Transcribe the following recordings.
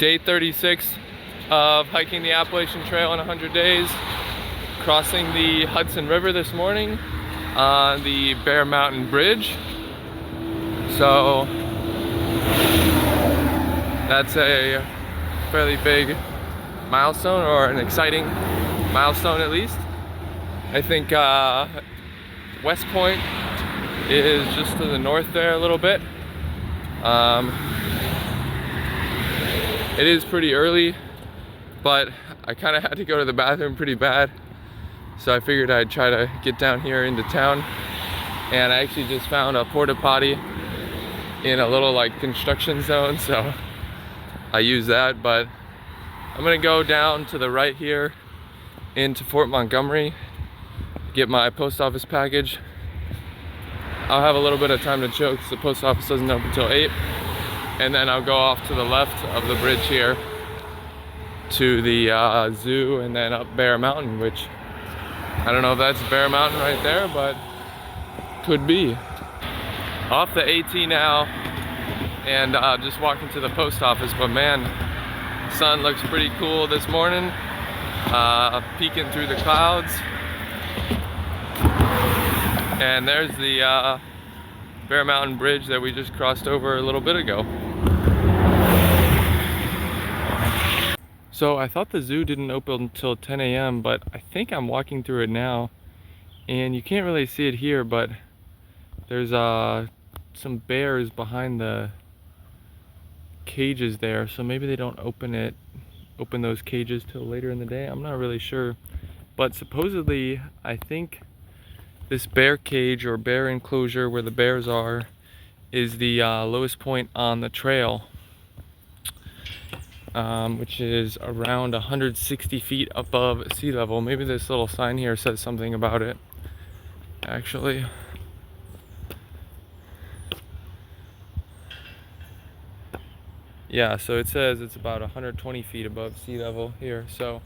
Day 36 of hiking the Appalachian Trail in 100 days. Crossing the Hudson River this morning on the Bear Mountain Bridge. So that's a fairly big milestone, or an exciting milestone at least. I think West Point is just to the north there a little bit. It is pretty early, but I kind of had to go to the bathroom pretty bad, so I figured I'd try to get down here into town. And I actually just found a porta potty in a little like construction zone, so I use that. But I'm gonna go down to the right here into Fort Montgomery, get my post office package. I'll have a little bit of time to chill because the post office doesn't open until 8. And then I'll go off to the left of the bridge here to the zoo, and then up Bear Mountain, which I don't know if that's Bear Mountain right there, but could be. Off the AT now, and just walking to the post office. But man, sun looks pretty cool this morning, peeking through the clouds. And there's the Bear Mountain Bridge that we just crossed over a little bit ago. So I thought the zoo didn't open until 10 a.m., but I think I'm walking through it now, and you can't really see it here, but there's some bears behind the cages there, so maybe they don't open those cages till later in the day. I'm not really sure, but supposedly I think this bear cage or bear enclosure where the bears are is the lowest point on the trail, which is around 160 feet above sea level. Maybe this little sign here says something about it, actually. Yeah, so it says it's about 120 feet above sea level here. So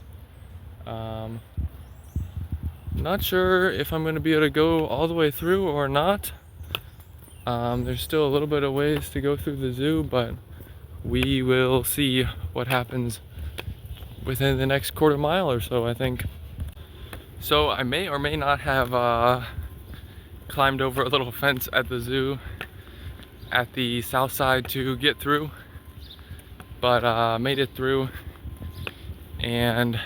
not sure if I'm going to be able to go all the way through or not. There's still a little bit of ways to go through the zoo, but we will see what happens within the next quarter mile or so, I think. So I may or may not have climbed over a little fence at the zoo at the south side to get through, but made it through, and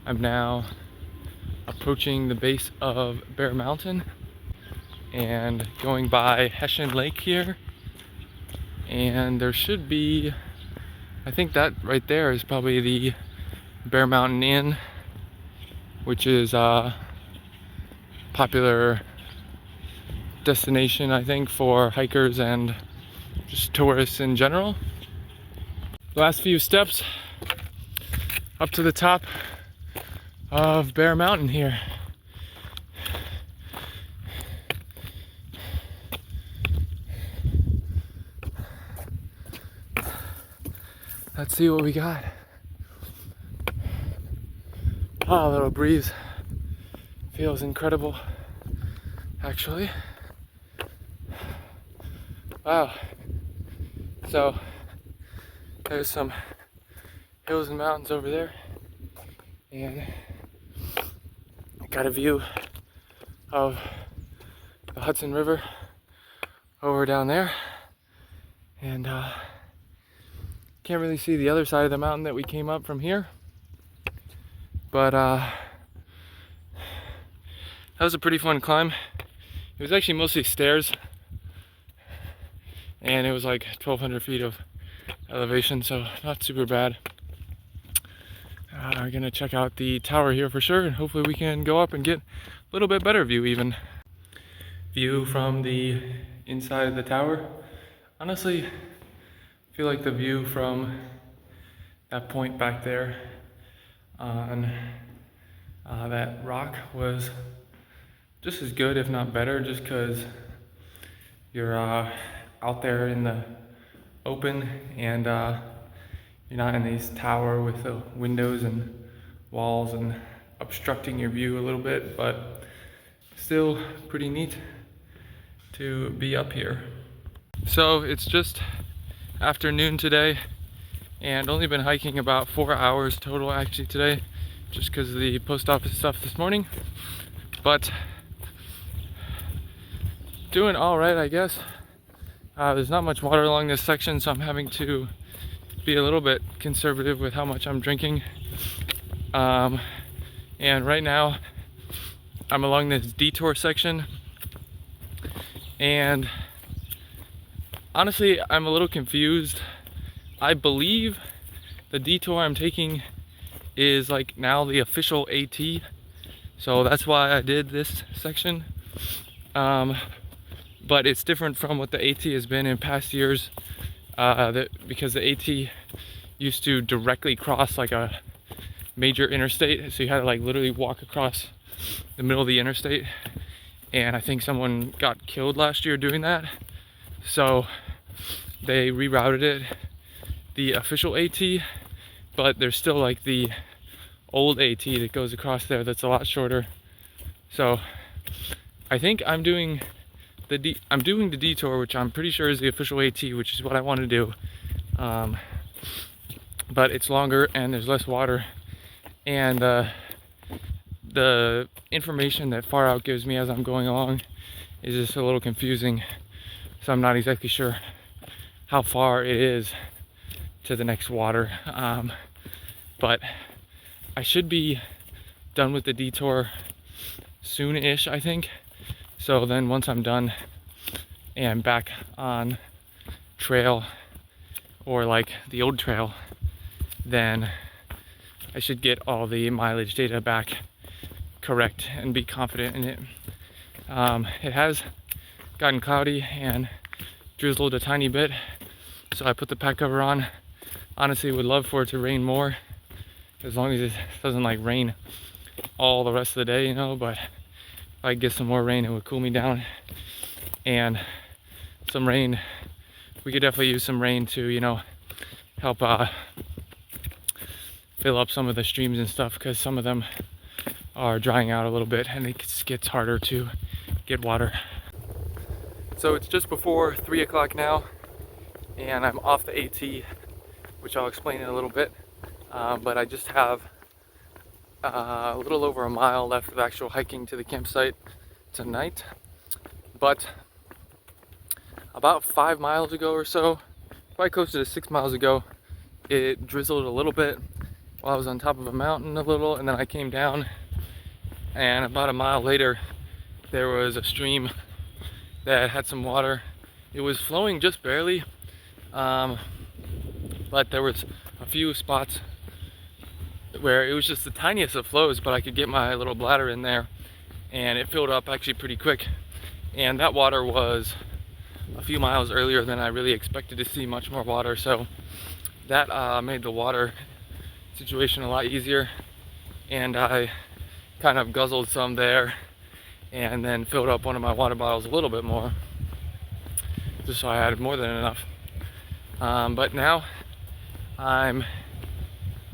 I'm now approaching the base of Bear Mountain and going by Hessian Lake here. And there should be, I think that right there is probably the Bear Mountain Inn, which is a popular destination, I think, for hikers and just tourists in general. Last few steps up to the top of Bear Mountain here. Let's see what we got. Ah, a little breeze. Feels incredible, actually. Wow. So there's some hills and mountains over there, and I got a view of the Hudson River over down there, and can't really see the other side of the mountain that we came up from here, but that was a pretty fun climb. It was actually mostly stairs, and it was like 1,200 feet of elevation, so not super bad. We're gonna check out the tower here for sure, and hopefully we can go up and get a little bit better view even. View from the inside of the tower. Honestly, I feel like the view from that point back there on that rock was just as good, if not better, just because you're out there in the open, and you're not in this tower with the windows and walls and obstructing your view a little bit, but still pretty neat to be up here. So it's just afternoon today, and only been hiking about 4 hours total actually today, just because of the post office stuff this morning. But doing all right, I guess. There's not much water along this section, so I'm having to be a little bit conservative with how much I'm drinking. And right now I'm along this detour section, and honestly I'm a little confused. I believe the detour I'm taking is like now the official AT, so that's why I did this section. But it's different from what the AT has been in past years, because the AT used to directly cross like a major interstate, so you had to like literally walk across the middle of the interstate, and I think someone got killed last year doing that, so they rerouted it the official AT, but there's still like the old AT that goes across there that's a lot shorter. So I think I'm doing the detour, which I'm pretty sure is the official AT, which is what I want to do, but it's longer and there's less water, and the information that Far Out gives me as I'm going along is just a little confusing, so I'm not exactly sure how far it is to the next water, but I should be done with the detour soon-ish, I think. So then once I'm done and back on trail, or like the old trail, then I should get all the mileage data back correct and be confident in it. It has gotten cloudy and drizzled a tiny bit, so I put the pack cover on. Honestly, would love for it to rain more, as long as it doesn't like rain all the rest of the day, you know, but if I get some more rain, it would cool me down. And some rain, we could definitely use some rain to, you know, help fill up some of the streams and stuff, because some of them are drying out a little bit and it gets harder to get water. So it's just before 3 o'clock now, and I'm off the AT, which I'll explain in a little bit, but I just have a little over a mile left of actual hiking to the campsite tonight. But about 5 miles ago or so, probably closer to 6 miles ago, it drizzled a little bit while I was on top of a mountain a little, and then I came down, and about a mile later there was a stream that had some water. It was flowing just barely, but there was a few spots where it was just the tiniest of flows, but I could get my little bladder in there and it filled up actually pretty quick. And that water was a few miles earlier than I really expected to see much more water, so that made the water situation a lot easier. And I kind of guzzled some there and then filled up one of my water bottles a little bit more, just so I had more than enough. But now I'm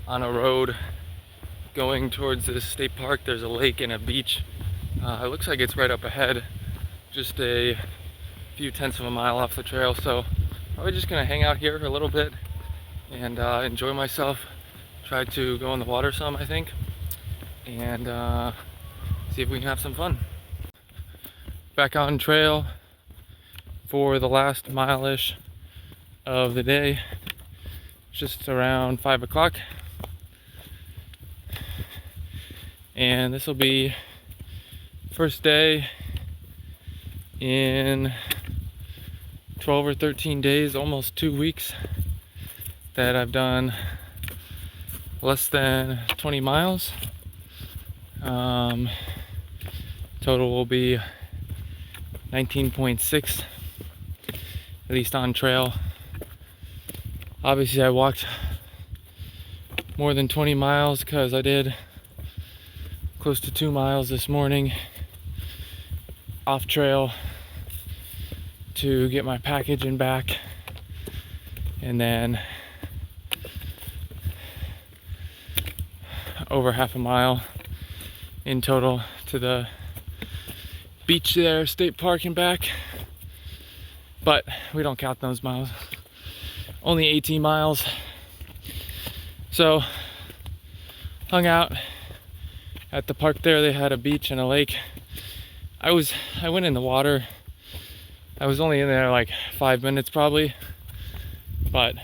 on a road going towards this state park. There's a lake and a beach. It looks like it's right up ahead, just a few tenths of a mile off the trail. So probably just gonna hang out here for a little bit and enjoy myself. Try to go in the water some, I think, and see if we can have some fun. Back on trail for the last mile-ish of the day. Just around 5 o'clock, and this will be first day in 12 or 13 days, almost 2 weeks, that I've done less than 20 miles. Total will be 19.6, at least on trail. Obviously I walked more than 20 miles because I did close to 2 miles this morning off trail to get my package and back, and then over half a mile in total to the beach there, state park and back, but we don't count those miles. Only 18 miles, So hung out at the park there. They had a beach and a lake. I went in the water. I was only in there like 5 minutes probably, but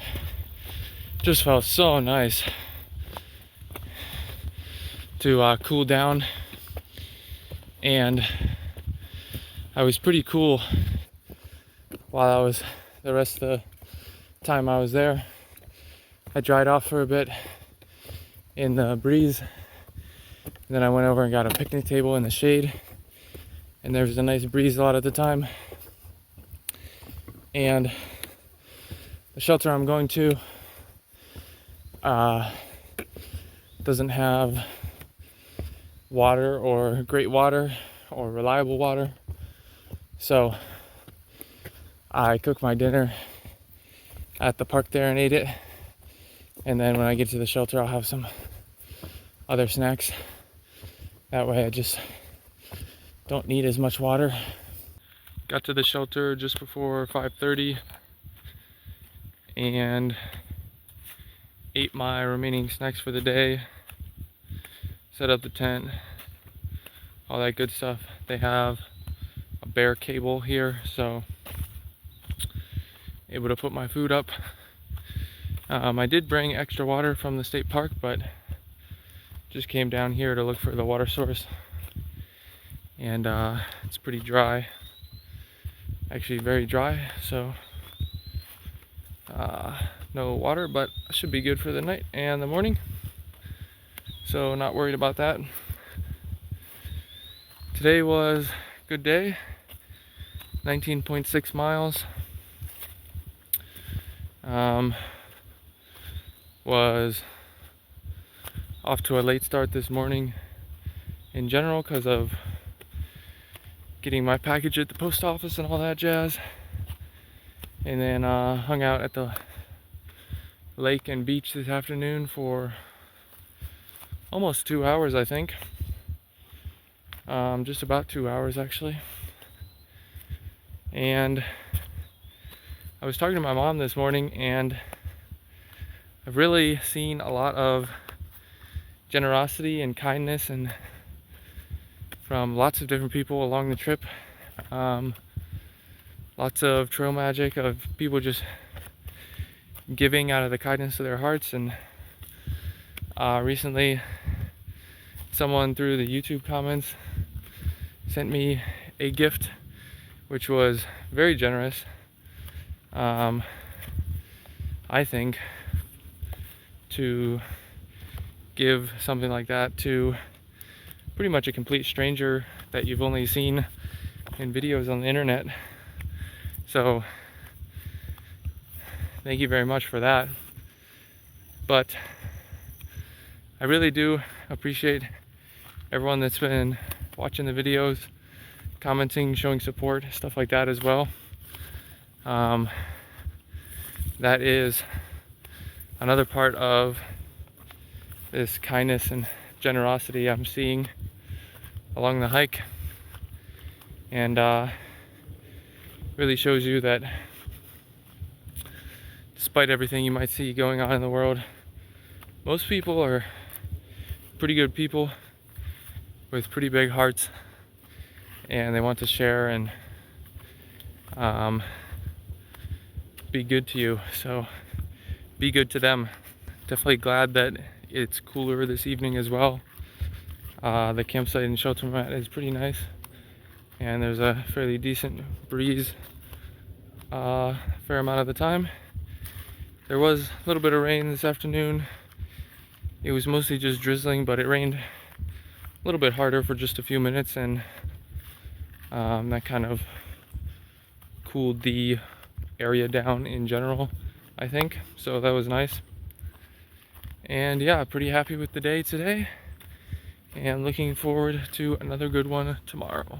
just felt so nice to cool down. And I was pretty cool while the rest of the time I was there. I dried off for a bit in the breeze, and then I went over and got a picnic table in the shade, and there was a nice breeze a lot of the time. And the shelter I'm going to doesn't have water or great water or reliable water, so I cooked my dinner at the park there and ate it, and then when I get to the shelter I'll have some other snacks. That way I just don't need as much water. Got to the shelter just before 5:30 and ate my remaining snacks for the day, set up the tent, all that good stuff. They have a bare cable here, so able to put my food up. I did bring extra water from the state park, but just came down here to look for the water source, and it's pretty dry, actually very dry, so no water, but should be good for the night and the morning, so not worried about that. Today was a good day, 19.6 miles. Was off to a late start this morning in general because of getting my package at the post office and all that jazz, and then hung out at the lake and beach this afternoon for almost 2 hours, I think. Just about 2 hours actually. And I was talking to my mom this morning, and I've really seen a lot of generosity and kindness and from lots of different people along the trip. Lots of trail magic of people just giving out of the kindness of their hearts. And recently someone through the YouTube comments sent me a gift, which was very generous. I think to give something like that to pretty much a complete stranger that you've only seen in videos on the internet. So thank you very much for that. But I really do appreciate everyone that's been watching the videos, commenting, showing support, stuff like that as well. That is another part of this kindness and generosity I'm seeing along the hike, and really shows you that despite everything you might see going on in the world, most people are pretty good people with pretty big hearts, and they want to share and be good to you. So be good to them. Definitely glad that it's cooler this evening as well. The campsite and shelter mat is pretty nice, and there's a fairly decent breeze fair amount of the time. There was a little bit of rain this afternoon. It was mostly just drizzling, but it rained a little bit harder for just a few minutes, and that kind of cooled the area down in general, I think. So that was nice. And yeah, pretty happy with the day today, and looking forward to another good one tomorrow.